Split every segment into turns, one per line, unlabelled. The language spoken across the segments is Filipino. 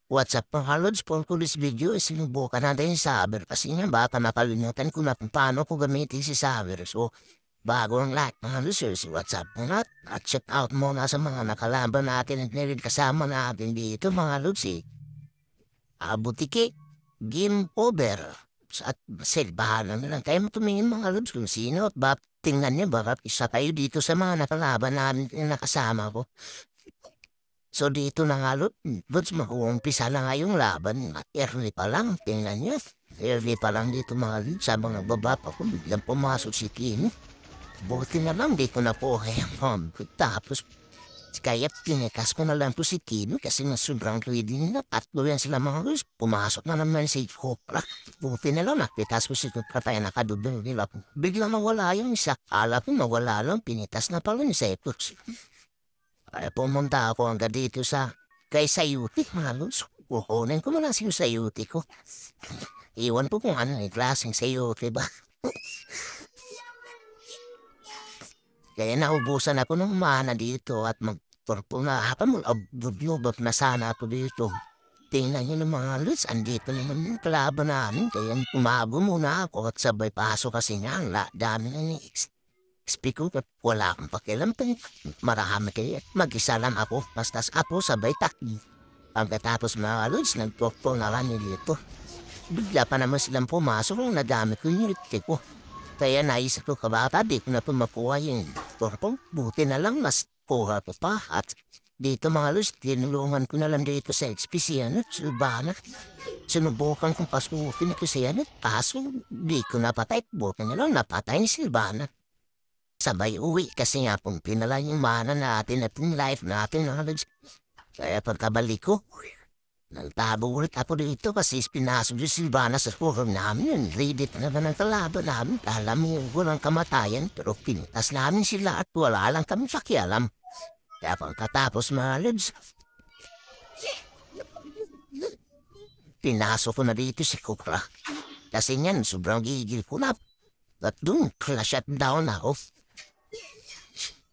What's up mga lods, for this video is sinubukan natin yung Saber kasi nga baka makalimutan ko na kung paano ko gamitin si Saber. So, bago ang lahat mga losers, what's up muna at check out muna sa mga nakalaban natin at meron kasama natin dito mga lods Butiki, Game Over. At bahala na lang tayo tumingin mga lods kung sino at tingnan niyo baka isa tayo dito sa mga nakalaban namin na nakasama ko. So dito na nga Lods, mag-uumpisa na nga yung laban. Early pa lang, tingnan nyo. Early pa lang dito mga Lods, habang nagbabapa ko, biglang pumasok si Kimi. Buti na lang dito na po tapos kaya tinikas ko na lang po si Kimi kasi na sobrang reading na tatlo yan sila mga Lods. Pumasok na naman si Hopra. Buti na lang napitas ko si Hopra tayo nakadudong nila. Biglang nawala yung isa. Ala ko nawala lang, pinitas na pala ni Sepus. Ay, pumunta ako hanggang dito sa kay Sayuti, mga Lods. Kukunin ko muna si Sayuti ko. Iwan po kung ano yung klaseng Sayuti ba. Kaya naubusan ako ng mana dito at magturpo na hapan mo abdubot na sana ako dito. Tingnan nyo ng mga Lods, andito naman yung kalaban namin. Kaya tumago muna ako at sabay pasok kasi nga ang dami na Speak ko, wala akong pakialam pa. Marami kayo. Mag-isa lang ako. Bastas ako sabay takbo. Pagkatapos mga Lods, nagpokpo na kami dito. Bigla pa naman silang pumasok nung nadami ko yung ritke ko. Kaya naisip ko kabata, di ko na po makuha yung torpong. Buti na lang, mas kuha ko pa. At dito mga Lods, tinulungan ko na lang dito sa XPC, Silvana. Sinubukan kong pasukin ko siya, kaso di ko napatay. Buti na lang, napatay ni Silvana. Sabay uwi kasi nga pong pinala yung mana natin at yung life natin knowledge. Kaya pagkabalik ko, nagtabo ulit ako dito kasi pinasok yung Silvana sa forum namin. Reddit na ba ng kalaban namin? Alam mo walang kamatayan pero pinutas namin sila at wala lang kami pakialam. Kaya pagkatapos knowledge, pinasok ko na dito si Kukra. Kasi niyan sobrang gigil ko na. At doon, shut down ako.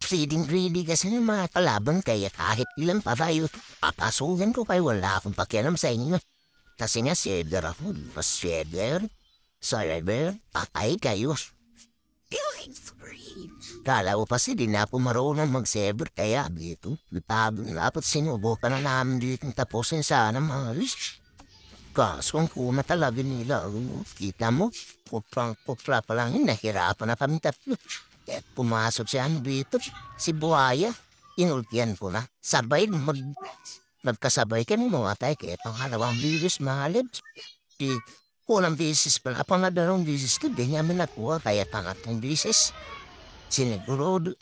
Feeding greedy kasi ng mga kalaban kaya kahit ilan pa tayo, papasukin ko kayo wala akong pakialam sa inyo. Kasi nga shader ako, mas shader, cyber, patay kayo. Kala ko kasi di na ako marunong mag-server kaya dito, dapat sinubukan na namin dito tapusin sana mga list. Kaso ang kuna talaga nila, kita mo, pupra pa lang yun, nahirapan na kami tatlo. At pumasok siya dito, si Buhaya, inultian ko na. Sabay, nagkasabay kami mga tayo, kaya pangalawang bilis mga lips. Di, kulang bisis pala, pangalawang bisis ko, di namin nakuha, kaya pangatong bisis.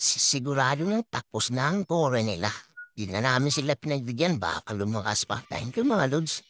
Sigurado na tapos na ang core nila. Di na namin sila pinagbigyan, baka lumakas pa. Thank you mga lods.